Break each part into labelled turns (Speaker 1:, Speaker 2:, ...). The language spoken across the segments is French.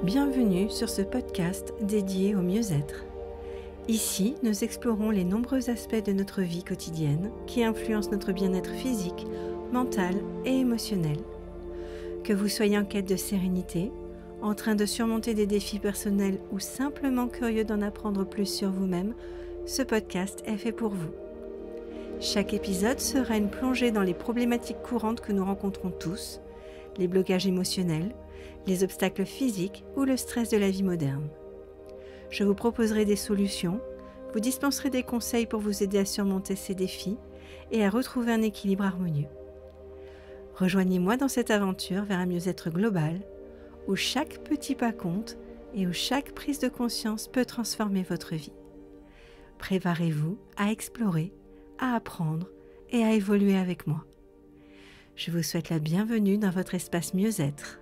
Speaker 1: Bienvenue sur ce podcast dédié au mieux-être. Ici, nous explorons les nombreux aspects de notre vie quotidienne qui influencent notre bien-être physique, mental et émotionnel. Que vous soyez en quête de sérénité, en train de surmonter des défis personnels ou simplement curieux d'en apprendre plus sur vous-même, ce podcast est fait pour vous. Chaque épisode sera une plongée dans les problématiques courantes que nous rencontrons tous, les blocages émotionnels, les obstacles physiques ou le stress de la vie moderne. Je vous proposerai des solutions, vous dispenserai des conseils pour vous aider à surmonter ces défis et à retrouver un équilibre harmonieux. Rejoignez-moi dans cette aventure vers un mieux-être global, où chaque petit pas compte et où chaque prise de conscience peut transformer votre vie. Préparez-vous à explorer, à apprendre et à évoluer avec moi. Je vous souhaite la bienvenue dans votre espace mieux-être.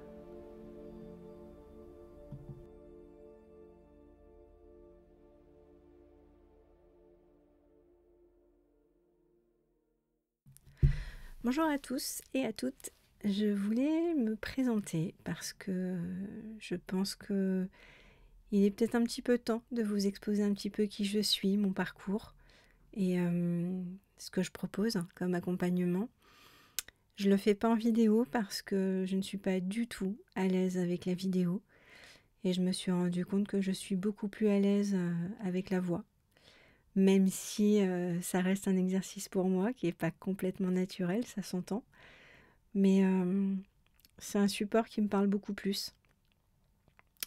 Speaker 1: Bonjour à tous et à toutes. Je voulais me présenter parce que je pense que il est peut-être un petit peu temps de vous exposer un petit peu qui je suis, mon parcours et ce que je propose comme accompagnement. Je le fais pas en vidéo parce que je ne suis pas du tout à l'aise avec la vidéo et je me suis rendu compte que je suis beaucoup plus à l'aise avec la voix. Même si ça reste un exercice pour moi qui n'est pas complètement naturel, ça s'entend. Mais c'est un support qui me parle beaucoup plus.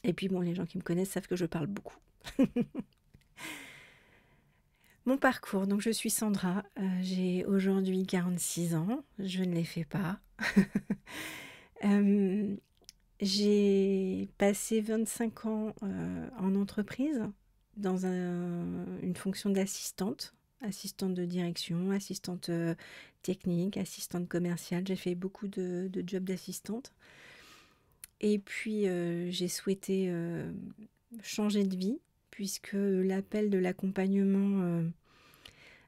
Speaker 1: Et puis bon, les gens qui me connaissent savent que je parle beaucoup. Mon parcours, donc je suis Sandra, j'ai aujourd'hui 46 ans, je ne les fais pas. J'ai passé 25 ans en entreprise dans une fonction d'assistante, assistante de direction, assistante technique, assistante commerciale. J'ai fait beaucoup de jobs d'assistante. Et puis j'ai souhaité changer de vie puisque l'appel de l'accompagnement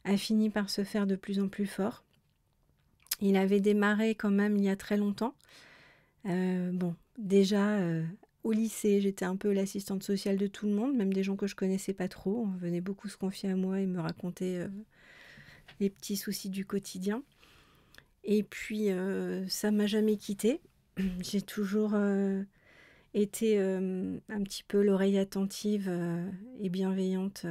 Speaker 1: a fini par se faire de plus en plus fort. Il avait démarré quand même il y a très longtemps. Déjà au lycée, j'étais un peu l'assistante sociale de tout le monde, même des gens que je connaissais pas trop. On venait beaucoup se confier à moi et me raconter les petits soucis du quotidien. Et puis ça m'a jamais quittée. J'ai toujours été un petit peu l'oreille attentive et bienveillante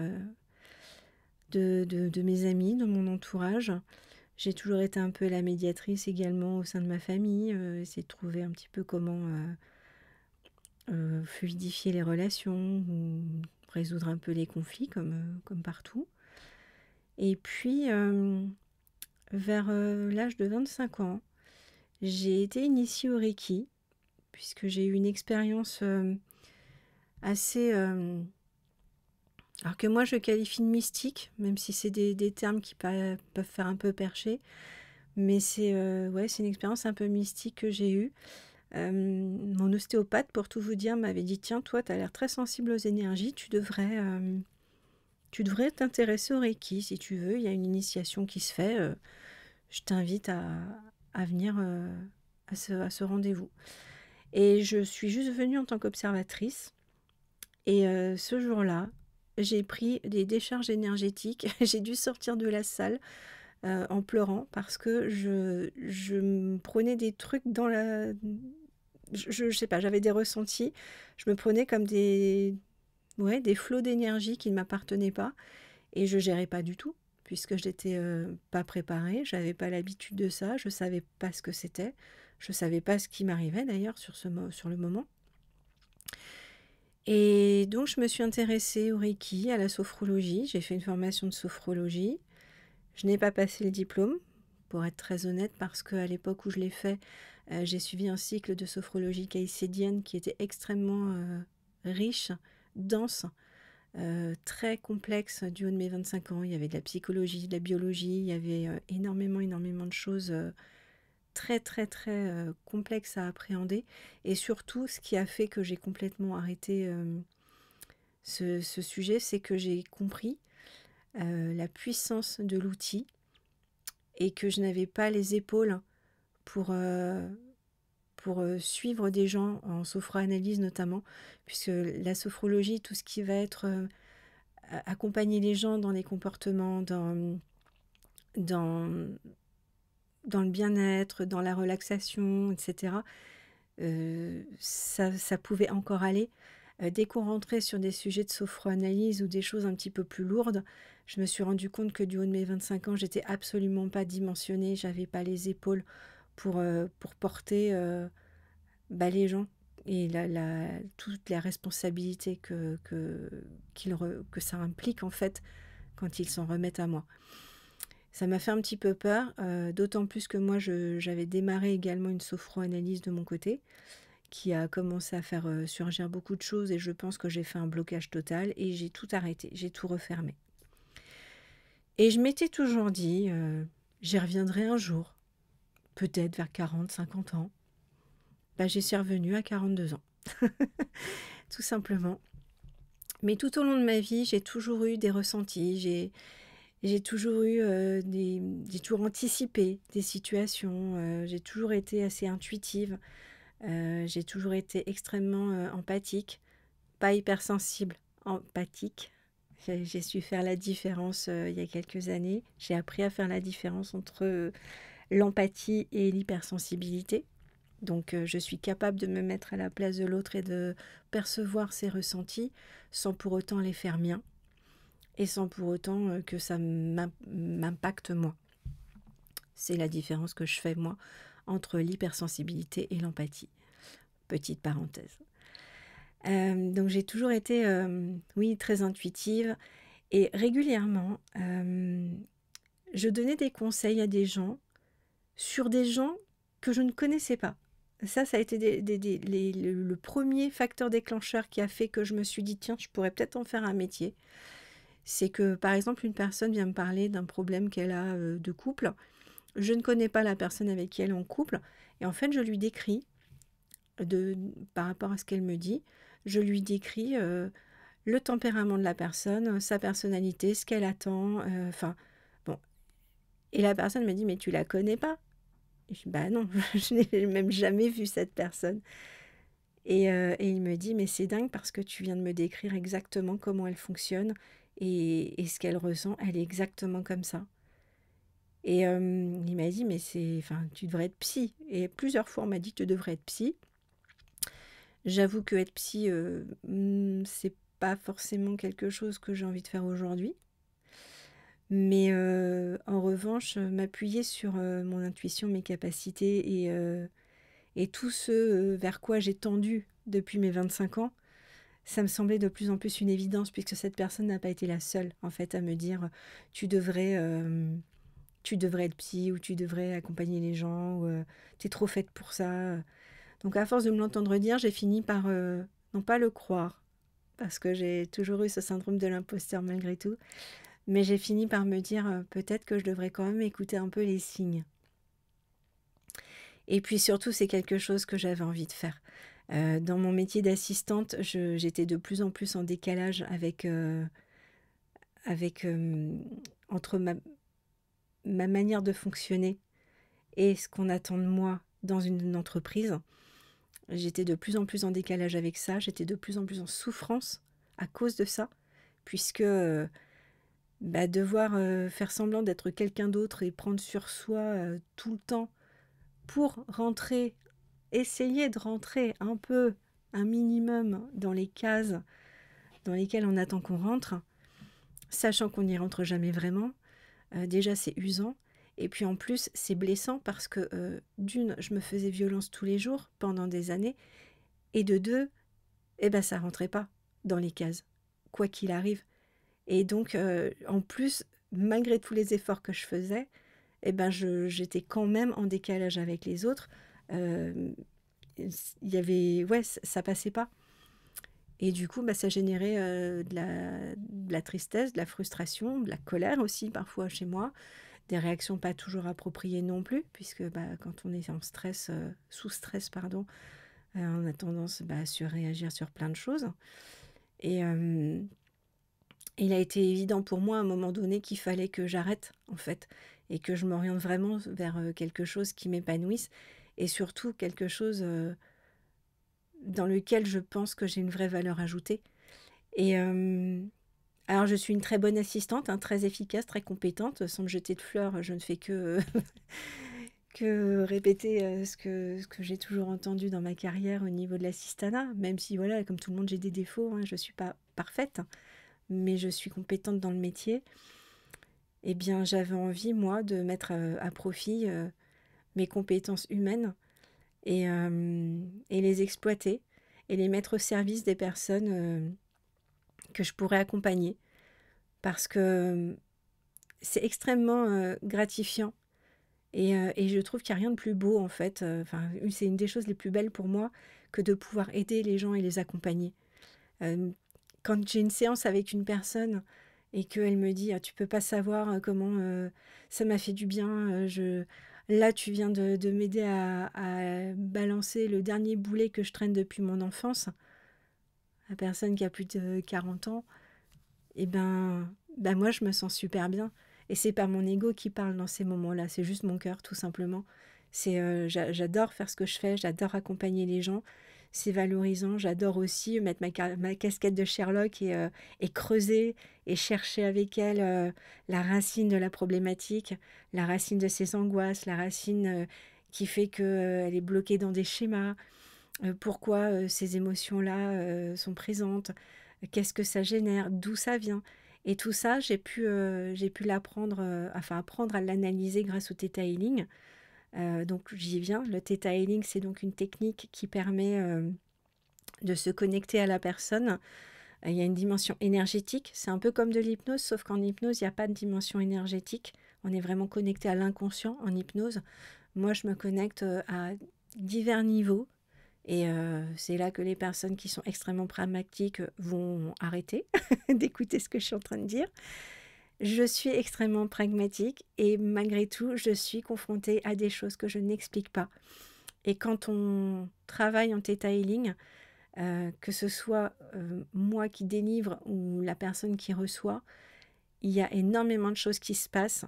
Speaker 1: de mes amis, de mon entourage. J'ai toujours été un peu la médiatrice également au sein de ma famille, essayer de trouver un petit peu comment fluidifier les relations ou résoudre un peu les conflits comme partout. Et puis, vers l'âge de 25 ans, j'ai été initiée au Reiki, puisque j'ai eu une expérience assez... alors que moi je qualifie de mystique, même si c'est des termes qui peuvent faire un peu perché, mais c'est une expérience un peu mystique que j'ai eue. Mon ostéopathe, pour tout vous dire, m'avait dit « Tiens, toi, tu as l'air très sensible aux énergies, tu devrais t'intéresser au Reiki si tu veux, il y a une initiation qui se fait, je t'invite à venir à ce rendez-vous. » Et je suis juste venue en tant qu'observatrice. Et ce jour-là, j'ai pris des décharges énergétiques. J'ai dû sortir de la salle en pleurant parce que je me prenais des trucs dans la... Je sais pas, j'avais des ressentis. Je me prenais comme des flots d'énergie qui ne m'appartenaient pas. Et je gérais pas du tout, puisque je n'étais pas préparée. Je n'avais pas l'habitude de ça. Je ne savais pas ce que c'était. Je ne savais pas ce qui m'arrivait d'ailleurs sur le moment. Et donc, je me suis intéressée au Reiki, à la sophrologie. J'ai fait une formation de sophrologie. Je n'ai pas passé le diplôme, pour être très honnête, parce qu'à l'époque où je l'ai fait, j'ai suivi un cycle de sophrologie caïcédienne qui était extrêmement riche, dense, très complexe du haut de mes 25 ans. Il y avait de la psychologie, de la biologie, il y avait énormément de choses très complexe à appréhender, et surtout ce qui a fait que j'ai complètement arrêté ce sujet, c'est que j'ai compris la puissance de l'outil et que je n'avais pas les épaules pour suivre des gens en sophroanalyse notamment, puisque la sophrologie, tout ce qui va être accompagner les gens dans les comportements, dans le bien-être, dans la relaxation, etc., ça pouvait encore aller. Dès qu'on rentrait sur des sujets de sophroanalyse ou des choses un petit peu plus lourdes, je me suis rendu compte que du haut de mes 25 ans, j'étais absolument pas dimensionnée, j'avais pas les épaules pour porter les gens et toute la responsabilité que ça implique en fait quand ils s'en remettent à moi. Ça m'a fait un petit peu peur, d'autant plus que moi j'avais démarré également une sophroanalyse de mon côté, qui a commencé à faire surgir beaucoup de choses et je pense que j'ai fait un blocage total et j'ai tout arrêté, j'ai tout refermé. Et je m'étais toujours dit, j'y reviendrai un jour, peut-être vers 40, 50 ans. J'y suis revenue à 42 ans, tout simplement. Mais tout au long de ma vie, j'ai toujours eu des ressentis, j'ai toujours eu j'ai toujours anticipé des situations, j'ai toujours été assez intuitive. J'ai toujours été extrêmement empathique, pas hypersensible, empathique. J'ai su faire la différence il y a quelques années. J'ai appris à faire la différence entre l'empathie et l'hypersensibilité. Donc je suis capable de me mettre à la place de l'autre et de percevoir ses ressentis sans pour autant les faire miens et sans pour autant que ça m'impacte moi. C'est la différence que je fais moi entre l'hypersensibilité et l'empathie. Petite parenthèse. Donc j'ai toujours été, très intuitive et régulièrement, je donnais des conseils à des gens sur des gens que je ne connaissais pas. Ça a été le premier facteur déclencheur qui a fait que je me suis dit, tiens, je pourrais peut-être en faire un métier. C'est que, par exemple, une personne vient me parler d'un problème qu'elle a de couple. Je ne connais pas la personne avec qui elle est en couple. Et en fait, je lui décris, par rapport à ce qu'elle me dit, je lui décris le tempérament de la personne, sa personnalité, ce qu'elle attend. Bon. Et la personne me dit, mais tu la connais pas? Et je dis, bah non, je n'ai même jamais vu cette personne. Et il me dit, mais c'est dingue parce que tu viens de me décrire exactement comment elle fonctionne et ce qu'elle ressent, elle est exactement comme ça. Et il m'a dit, mais tu devrais être psy. Et plusieurs fois, on m'a dit, tu devrais être psy. J'avoue que être psy, c'est pas forcément quelque chose que j'ai envie de faire aujourd'hui. Mais en revanche, m'appuyer sur mon intuition, mes capacités et tout ce vers quoi j'ai tendu depuis mes 25 ans, ça me semblait de plus en plus une évidence puisque cette personne n'a pas été la seule en fait à me dire tu devrais être psy ou tu devrais accompagner les gens ou t'es trop faite pour ça. Donc à force de me l'entendre dire, j'ai fini par non pas le croire parce que j'ai toujours eu ce syndrome de l'imposteur malgré tout, mais j'ai fini par me dire peut-être que je devrais quand même écouter un peu les signes. Et puis surtout, c'est quelque chose que j'avais envie de faire. Dans mon métier d'assistante, j'étais de plus en plus en décalage entre ma manière de fonctionner et ce qu'on attend de moi dans une entreprise. J'étais de plus en plus en décalage avec ça, j'étais de plus en plus en souffrance à cause de ça, puisque devoir faire semblant d'être quelqu'un d'autre et prendre sur soi tout le temps pour essayer de rentrer un peu, un minimum dans les cases dans lesquelles on attend qu'on rentre, sachant qu'on n'y rentre jamais vraiment. Déjà, c'est usant. Et puis en plus, c'est blessant parce que d'une, je me faisais violence tous les jours pendant des années. Et de deux, ça rentrait pas dans les cases, quoi qu'il arrive. Et donc, en plus, malgré tous les efforts que je faisais, j'étais quand même en décalage avec les autres. Ça passait pas. Et du coup, ça générait de la tristesse, de la frustration, de la colère aussi parfois chez moi, des réactions pas toujours appropriées non plus, puisque quand on est en stress, sous stress, on a tendance à surréagir sur plein de choses. Et il a été évident pour moi à un moment donné qu'il fallait que j'arrête en fait, et que je m'oriente vraiment vers quelque chose qui m'épanouisse. et surtout quelque chose dans lequel je pense que j'ai une vraie valeur ajoutée. Et alors, je suis une très bonne assistante, hein, très efficace, très compétente. Sans me jeter de fleurs, je ne fais que répéter ce que j'ai toujours entendu dans ma carrière au niveau de l'assistanat, même si, voilà, comme tout le monde, j'ai des défauts, hein, je ne suis pas parfaite, mais je suis compétente dans le métier. Eh bien, j'avais envie, moi, de mettre à profit mes compétences humaines et les exploiter et les mettre au service des personnes que je pourrais accompagner. Parce que c'est extrêmement gratifiant. Et je trouve qu'il n'y a rien de plus beau, en fait. C'est une des choses les plus belles pour moi que de pouvoir aider les gens et les accompagner. Quand j'ai une séance avec une personne et qu'elle me dit: «Ah, tu peux pas savoir comment ça m'a fait du bien. Là, tu viens de m'aider à balancer le dernier boulet que je traîne depuis mon enfance», la personne qui a plus de 40 ans, et ben moi, je me sens super bien. Et c'est pas mon ego qui parle dans ces moments-là, c'est juste mon cœur, tout simplement. J'adore faire ce que je fais, j'adore accompagner les gens, c'est valorisant. J'adore aussi mettre ma casquette de Sherlock et creuser et chercher avec elle la racine de la problématique, la racine de ses angoisses, la racine qui fait qu'elle est bloquée dans des schémas, pourquoi ces émotions-là sont présentes, qu'est-ce que ça génère, d'où ça vient. Et tout ça, j'ai pu l'apprendre, apprendre à l'analyser grâce au Theta Healing. Donc j'y viens. Le Theta Healing, c'est donc une technique qui permet de se connecter à la personne. Il y a une dimension énergétique. C'est un peu comme de l'hypnose, sauf qu'en hypnose, il n'y a pas de dimension énergétique. On est vraiment connecté à l'inconscient en hypnose. Moi, je me connecte à divers niveaux. Et c'est là que les personnes qui sont extrêmement pragmatiques vont arrêter d'écouter ce que je suis en train de dire. Je suis extrêmement pragmatique et malgré tout, je suis confrontée à des choses que je n'explique pas. Et quand on travaille en Theta Healing, que ce soit moi qui délivre ou la personne qui reçoit, il y a énormément de choses qui se passent,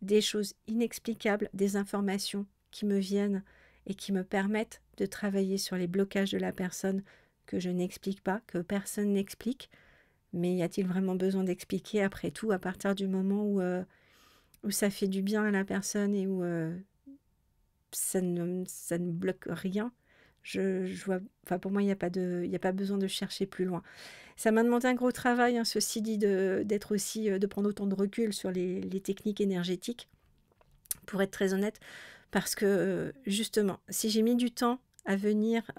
Speaker 1: des choses inexplicables, des informations qui me viennent et qui me permettent de travailler sur les blocages de la personne que je n'explique pas, que personne n'explique. Mais y a-t-il vraiment besoin d'expliquer après tout, à partir du moment où ça fait du bien à la personne et où ça ne bloque rien? Je vois, pour moi, il n'y a pas besoin de chercher plus loin. Ça m'a demandé un gros travail, hein, ceci dit, d'être aussi, de prendre autant de recul sur les techniques énergétiques, pour être très honnête, parce que justement, si j'ai mis du temps à venir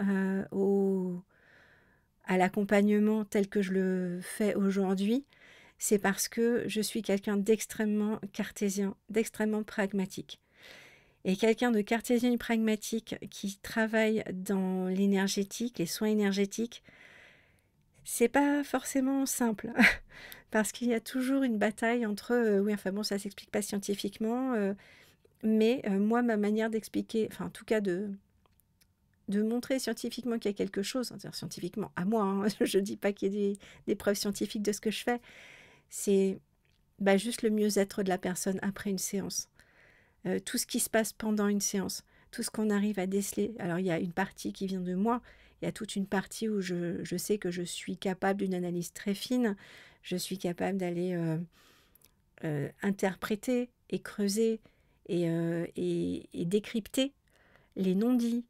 Speaker 1: à l'accompagnement tel que je le fais aujourd'hui, c'est parce que je suis quelqu'un d'extrêmement cartésien, d'extrêmement pragmatique. Et quelqu'un de cartésien et pragmatique qui travaille dans l'énergétique, les soins énergétiques, c'est pas forcément simple. Parce qu'il y a toujours une bataille entre, oui, ça s'explique pas scientifiquement, mais moi, ma manière d'expliquer, en tout cas de montrer scientifiquement qu'il y a quelque chose, c'est-à-dire scientifiquement, à moi, hein, je dis pas qu'il y ait des preuves scientifiques de ce que je fais, c'est juste le mieux-être de la personne après une séance. Tout ce qui se passe pendant une séance, tout ce qu'on arrive à déceler. Alors, il y a une partie qui vient de moi, il y a toute une partie où je sais que je suis capable d'une analyse très fine, je suis capable d'aller interpréter et creuser et décrypter les non-dits,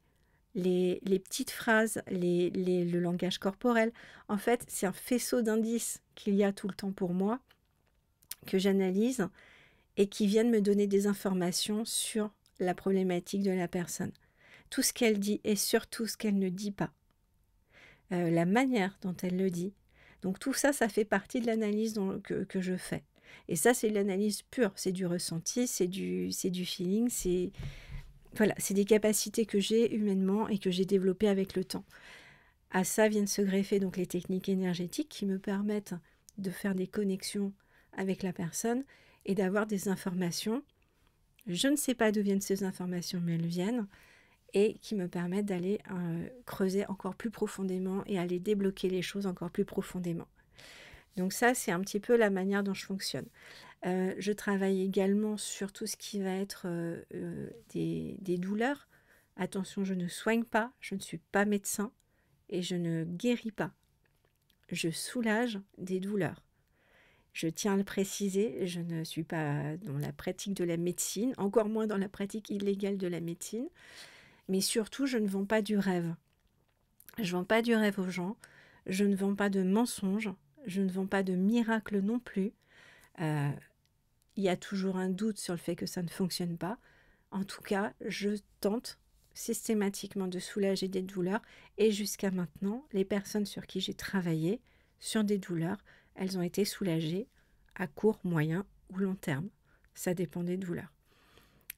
Speaker 1: les petites phrases, le langage corporel. En fait, c'est un faisceau d'indices qu'il y a tout le temps pour moi, que j'analyse et qui viennent me donner des informations sur la problématique de la personne. Tout ce qu'elle dit et surtout ce qu'elle ne dit pas. La manière dont elle le dit. Donc tout ça, ça fait partie de l'analyse que je fais. Et ça, c'est de l'analyse pure. C'est du ressenti, c'est du feeling, c'est des capacités que j'ai humainement et que j'ai développées avec le temps. À ça viennent se greffer donc les techniques énergétiques qui me permettent de faire des connexions avec la personne et d'avoir des informations. Je ne sais pas d'où viennent ces informations, mais elles viennent et qui me permettent d'aller creuser encore plus profondément et aller débloquer les choses encore plus profondément. Donc ça, c'est un petit peu la manière dont je fonctionne. Je travaille également sur tout ce qui va être des douleurs, Attention, je ne soigne pas, je ne suis pas médecin et je ne guéris pas. Je soulage des douleurs. Je tiens à le préciser, je ne suis pas dans la pratique de la médecine, encore moins dans la pratique illégale de la médecine, mais surtout, je ne vends pas du rêve. Je ne vends pas du rêve aux gens, je ne vends pas de mensonges, je ne vends pas de miracles non plus. Il y a toujours un doute sur le fait que ça ne fonctionne pas. En tout cas, je tente systématiquement de soulager des douleurs et jusqu'à maintenant, les personnes sur qui j'ai travaillé sur des douleurs, elles ont été soulagées à court, moyen ou long terme. Ça dépend des douleurs.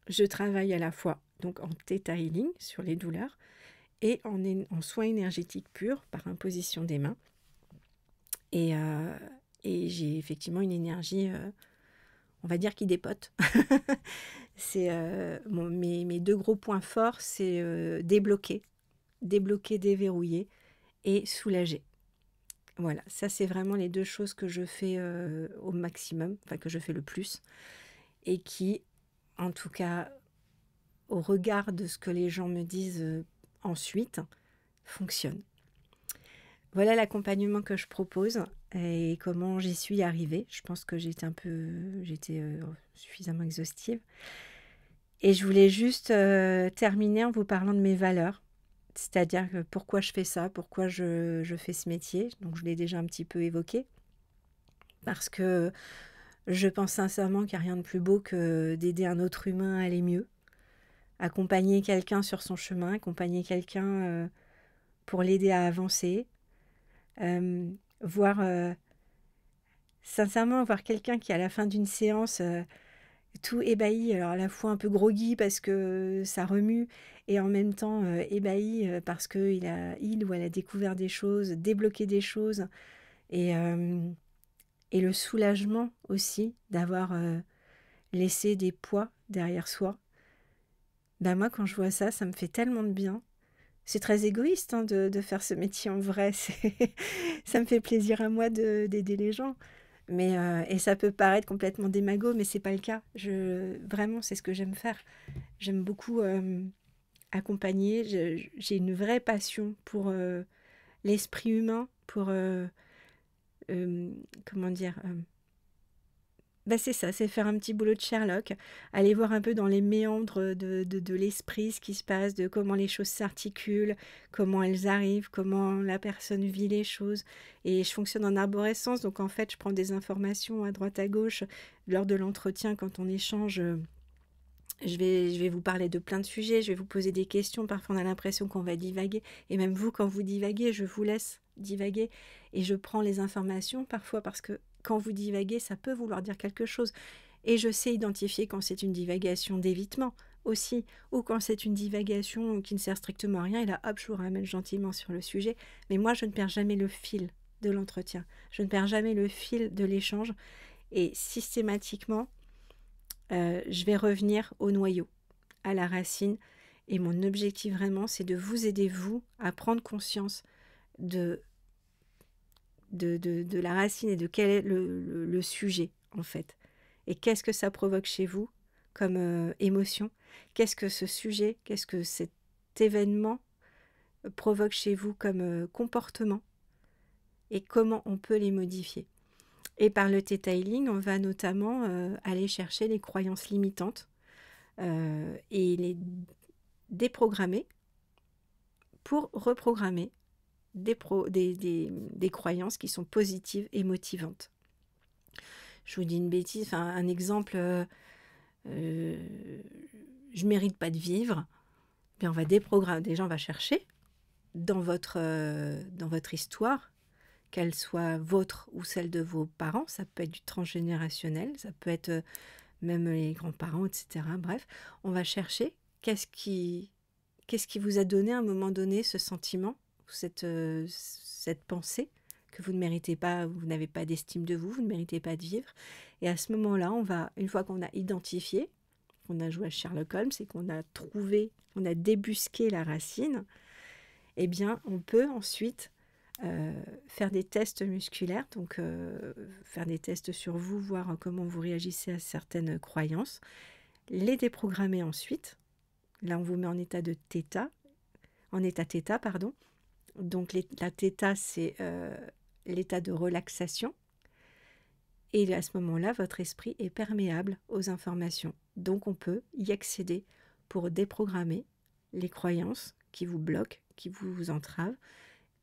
Speaker 1: Je travaille à la fois donc en Theta Healing sur les douleurs et en soins énergétiques purs par imposition des mains. Et j'ai effectivement une énergie, on va dire, qui dépote. Mes deux gros points forts, c'est débloquer, déverrouiller et soulager. Voilà, ça c'est vraiment les deux choses que je fais au maximum, enfin que je fais le plus, et qui, en tout cas, au regard de ce que les gens me disent ensuite, fonctionnent. Voilà l'accompagnement que je propose et comment j'y suis arrivée. Je pense que j'étais suffisamment exhaustive. Et je voulais juste terminer en vous parlant de mes valeurs. C'est-à-dire que pourquoi je fais ça, pourquoi je fais ce métier. Donc je l'ai déjà un petit peu évoqué. Parce que je pense sincèrement qu'il n'y a rien de plus beau que d'aider un autre humain à aller mieux. Accompagner quelqu'un sur son chemin, accompagner quelqu'un pour l'aider à avancer. Sincèrement, voir quelqu'un qui à la fin d'une séance... tout ébahi, alors à la fois un peu groggy parce que ça remue et en même temps ébahi parce qu'il ou elle a découvert des choses, débloqué des choses et le soulagement aussi d'avoir laissé des poids derrière soi. Ben moi quand je vois ça, ça me fait tellement de bien. C'est très égoïste de faire ce métier en vrai, ça me fait plaisir à moi d'aider les gens. Mais, et ça peut paraître complètement démago, mais c'est pas le cas. Vraiment, c'est ce que j'aime faire. J'aime beaucoup accompagner. J'ai une vraie passion pour l'esprit humain, pour comment dire. C'est ça, c'est faire un petit boulot de Sherlock, aller voir un peu dans les méandres de l'esprit ce qui se passe, de comment les choses s'articulent, comment elles arrivent, comment la personne vit les choses. Et je fonctionne en arborescence, donc en fait je prends des informations à droite à gauche lors de l'entretien quand on échange. Je vais vous parler de plein de sujets, je vais vous poser des questions, parfois on a l'impression qu'on va divaguer, et même vous quand vous divaguez, je vous laisse divaguer et je prends les informations parfois parce que quand vous divaguez, ça peut vouloir dire quelque chose. Et je sais identifier quand c'est une divagation d'évitement aussi, ou quand c'est une divagation qui ne sert strictement à rien, et là, hop, je vous ramène gentiment sur le sujet. Mais moi, je ne perds jamais le fil de l'entretien. Je ne perds jamais le fil de l'échange. Et systématiquement, je vais revenir au noyau, à la racine. Et mon objectif vraiment, c'est de vous aider, vous, à prendre conscience de la racine et de quel est le sujet, en fait. Et qu'est-ce que ça provoque chez vous comme émotion? Qu'est-ce que ce sujet, qu'est-ce que cet événement provoque chez vous comme comportement? Et comment on peut les modifier? Et par le Theta Healing, on va notamment aller chercher les croyances limitantes et les déprogrammer pour reprogrammer des croyances qui sont positives et motivantes. Je vous dis une bêtise, un exemple, je mérite pas de vivre, bien on va déprogrammer, déjà on va chercher dans votre histoire, qu'elle soit vôtre ou celle de vos parents, ça peut être du transgénérationnel, ça peut être même les grands-parents, etc. Bref, on va chercher qu'est-ce qui vous a donné à un moment donné ce sentiment, cette pensée que vous ne méritez pas, vous n'avez pas d'estime de vous, vous ne méritez pas de vivre. Et à ce moment-là, une fois qu'on a identifié, qu'on a joué à Sherlock Holmes et qu'on a trouvé, on a débusqué la racine, eh bien, on peut ensuite faire des tests musculaires, donc faire des tests sur vous, voir comment vous réagissez à certaines croyances, les déprogrammer ensuite, Là, on vous met en état de thêta, pardon. Donc, la thêta, c'est l'état de relaxation. Et à ce moment-là, votre esprit est perméable aux informations. Donc, on peut y accéder pour déprogrammer les croyances qui vous bloquent, qui vous entravent,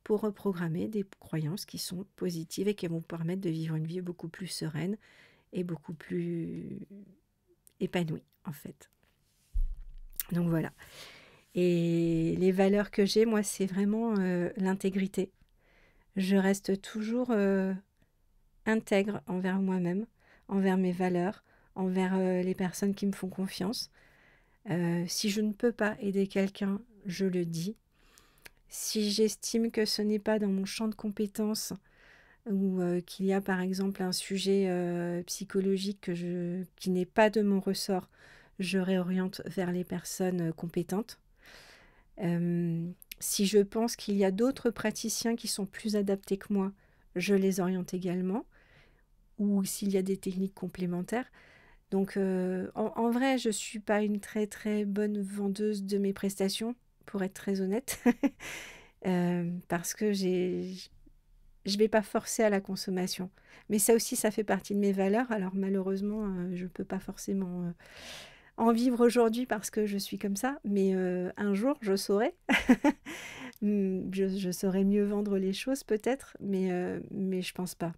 Speaker 1: pour reprogrammer des croyances qui sont positives et qui vont vous permettre de vivre une vie beaucoup plus sereine et beaucoup plus épanouie, en fait. Donc voilà. Et les valeurs que j'ai, moi, c'est vraiment l'intégrité. Je reste toujours intègre envers moi-même, envers mes valeurs, envers les personnes qui me font confiance. Si je ne peux pas aider quelqu'un, je le dis. Si j'estime que ce n'est pas dans mon champ de compétences ou qu'il y a par exemple un sujet psychologique qui n'est pas de mon ressort, je réoriente vers les personnes compétentes. Si je pense qu'il y a d'autres praticiens qui sont plus adaptés que moi, je les oriente également. Ou s'il y a des techniques complémentaires. Donc en vrai, je ne suis pas une très très bonne vendeuse de mes prestations, pour être très honnête, parce que je ne vais pas forcer à la consommation. Mais ça aussi, ça fait partie de mes valeurs. Alors malheureusement, je ne peux pas forcément en vivre aujourd'hui parce que je suis comme ça. Mais un jour, je saurai. Je saurais mieux vendre les choses peut-être, mais je pense pas.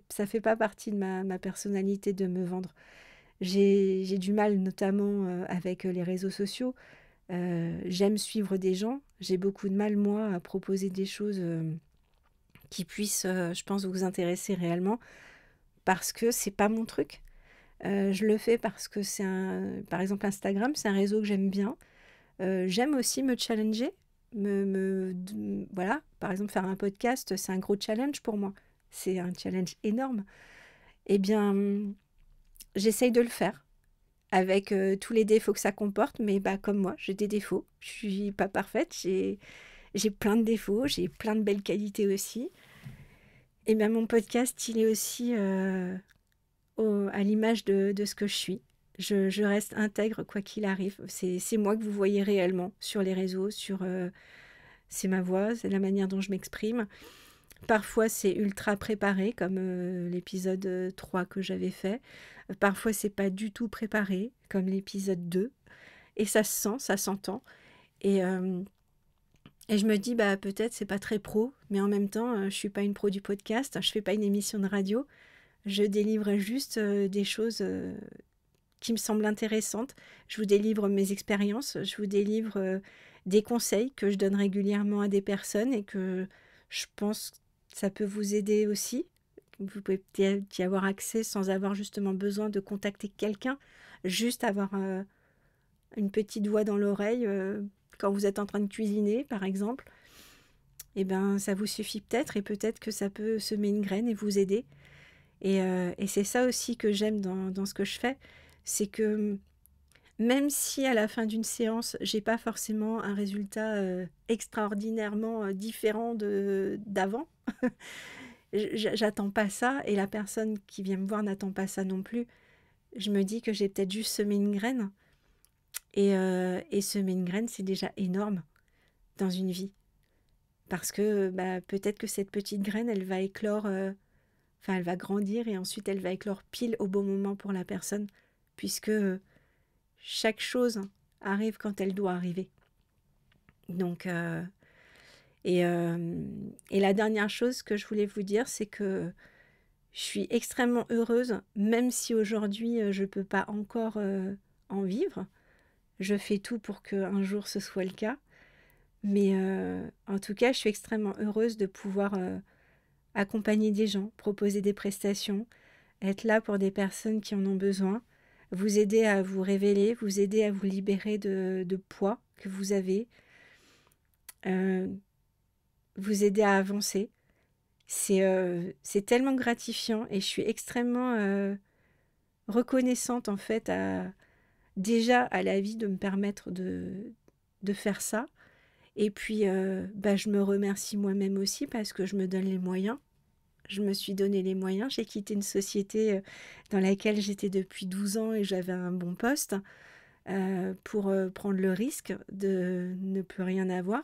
Speaker 1: Ça fait pas partie de ma personnalité de me vendre. J'ai du mal notamment avec les réseaux sociaux. J'aime suivre des gens. J'ai beaucoup de mal, moi, à proposer des choses qui puissent, je pense, vous intéresser réellement parce que c'est pas mon truc. Je le fais parce que par exemple, Instagram, c'est un réseau que j'aime bien. J'aime aussi me challenger. Voilà, par exemple, faire un podcast, c'est un gros challenge pour moi. C'est un challenge énorme. Eh bien, j'essaye de le faire avec tous les défauts que ça comporte, mais comme moi, j'ai des défauts. Je suis pas parfaite, j'ai plein de défauts, j'ai plein de belles qualités aussi. Et bien, mon podcast, il est aussi à l'image de ce que je suis. Je reste intègre quoi qu'il arrive. C'est moi que vous voyez réellement sur les réseaux, c'est ma voix, c'est la manière dont je m'exprime. Parfois, c'est ultra préparé, comme l'épisode 3 que j'avais fait. Parfois, c'est pas du tout préparé, comme l'épisode 2. Et ça se sent, ça s'entend. Et je me dis, peut-être c'est pas très pro, mais en même temps, je suis pas une pro du podcast, je fais pas une émission de radio. Je délivre juste des choses qui me semblent intéressantes. Je vous délivre mes expériences, je vous délivre des conseils que je donne régulièrement à des personnes et que je pense que ça peut vous aider aussi. Vous pouvez peut-être y avoir accès sans avoir justement besoin de contacter quelqu'un, juste avoir une petite voix dans l'oreille quand vous êtes en train de cuisiner, par exemple. Eh bien, ça vous suffit peut-être et peut-être que ça peut semer une graine et vous aider. Et c'est ça aussi que j'aime dans ce que je fais, c'est que même si à la fin d'une séance, j'ai pas forcément un résultat extraordinairement différent d'avant, j'attends pas ça et la personne qui vient me voir n'attend pas ça non plus. Je me dis que j'ai peut-être juste semé une graine et semer une graine, c'est déjà énorme dans une vie. Parce que peut-être que cette petite graine, elle va éclore, elle va grandir et ensuite elle va éclore pile au bon moment pour la personne, puisque chaque chose arrive quand elle doit arriver. Donc, et la dernière chose que je voulais vous dire, c'est que je suis extrêmement heureuse, même si aujourd'hui je ne peux pas encore en vivre. Je fais tout pour qu'un jour ce soit le cas. Mais en tout cas, je suis extrêmement heureuse de pouvoir accompagner des gens, proposer des prestations, être là pour des personnes qui en ont besoin, vous aider à vous révéler, vous aider à vous libérer de poids que vous avez, vous aider à avancer. C'est tellement gratifiant et je suis extrêmement reconnaissante en fait déjà à la vie de me permettre de faire ça. Et puis je me remercie moi-même aussi parce que je me donne les moyens. Je me suis donné les moyens. J'ai quitté une société dans laquelle j'étais depuis 12 ans et j'avais un bon poste. pour prendre le risque de ne plus rien avoir.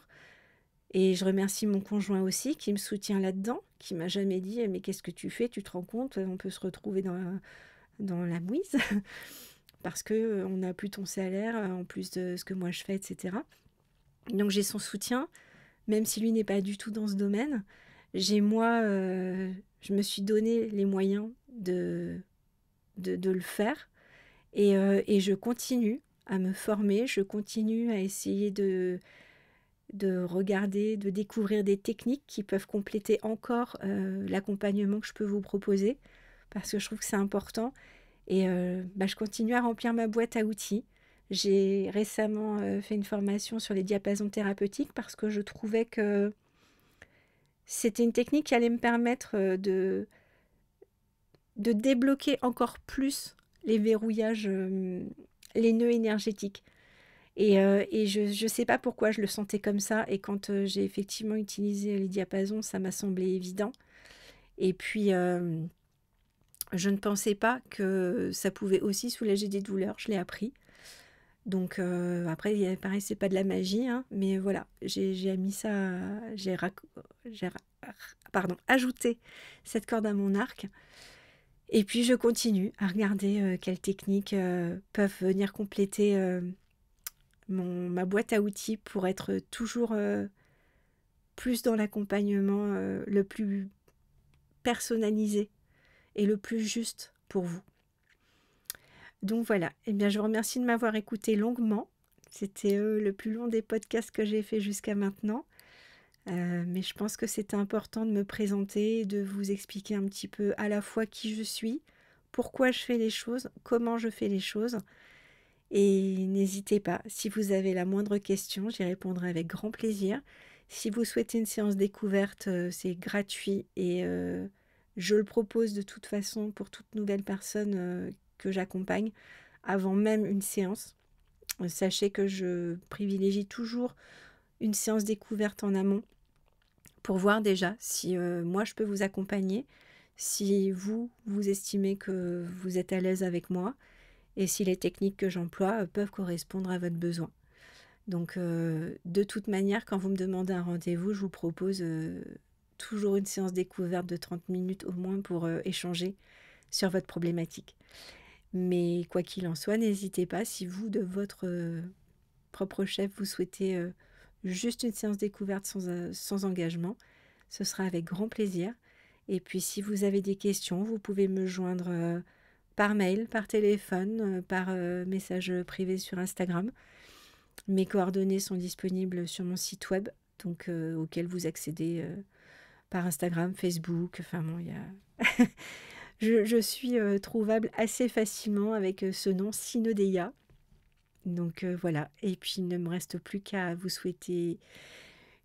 Speaker 1: Et je remercie mon conjoint aussi qui me soutient là-dedans, qui m'a jamais dit mais qu'est-ce que tu fais, tu te rends compte, on peut se retrouver dans la mouise parce que on n'a plus ton salaire en plus de ce que moi je fais, etc. Donc j'ai son soutien, même si lui n'est pas du tout dans ce domaine. J'ai moi, je me suis donné les moyens de le faire et je continue à me former, je continue à essayer de regarder, de découvrir des techniques qui peuvent compléter encore l'accompagnement que je peux vous proposer, parce que je trouve que c'est important. Et je continue à remplir ma boîte à outils. J'ai récemment fait une formation sur les diapasons thérapeutiques parce que je trouvais que c'était une technique qui allait me permettre de débloquer encore plus les verrouillages, les nœuds énergétiques. Et je ne sais pas pourquoi je le sentais comme ça. Et quand j'ai effectivement utilisé les diapasons, ça m'a semblé évident. Et puis, je ne pensais pas que ça pouvait aussi soulager des douleurs. Je l'ai appris. Donc, après, pareil, c'est pas de la magie, hein, mais voilà, j'ai mis ça, ajouté cette corde à mon arc. Et puis, je continue à regarder quelles techniques peuvent venir compléter ma boîte à outils pour être toujours plus dans l'accompagnement le plus personnalisé et le plus juste pour vous. Donc voilà, eh bien, je vous remercie de m'avoir écouté longuement. C'était le plus long des podcasts que j'ai fait jusqu'à maintenant. Mais je pense que c'est important de me présenter, de vous expliquer un petit peu à la fois qui je suis, pourquoi je fais les choses, comment je fais les choses. Et n'hésitez pas, si vous avez la moindre question, j'y répondrai avec grand plaisir. Si vous souhaitez une séance découverte, c'est gratuit et je le propose de toute façon pour toute nouvelle personne que j'accompagne avant même une séance. Sachez que je privilégie toujours une séance découverte en amont pour voir déjà si moi je peux vous accompagner, si vous estimez que vous êtes à l'aise avec moi et si les techniques que j'emploie peuvent correspondre à votre besoin. Donc de toute manière, quand vous me demandez un rendez-vous, je vous propose toujours une séance découverte de 30 minutes au moins pour échanger sur votre problématique. Mais quoi qu'il en soit, n'hésitez pas, si vous, de votre propre chef, vous souhaitez juste une séance découverte sans engagement, ce sera avec grand plaisir. Et puis si vous avez des questions, vous pouvez me joindre par mail, par téléphone, par message privé sur Instagram. Mes coordonnées sont disponibles sur mon site web, donc auquel vous accédez par Instagram, Facebook, enfin bon, il y a... je suis trouvable assez facilement avec ce nom Synodeia. Donc voilà, et puis il ne me reste plus qu'à vous souhaiter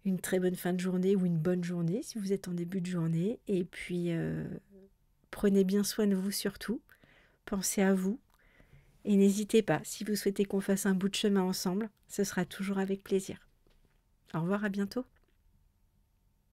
Speaker 1: une très bonne fin de journée ou une bonne journée si vous êtes en début de journée. Et puis prenez bien soin de vous surtout, pensez à vous. Et n'hésitez pas, si vous souhaitez qu'on fasse un bout de chemin ensemble, ce sera toujours avec plaisir. Au revoir, à bientôt.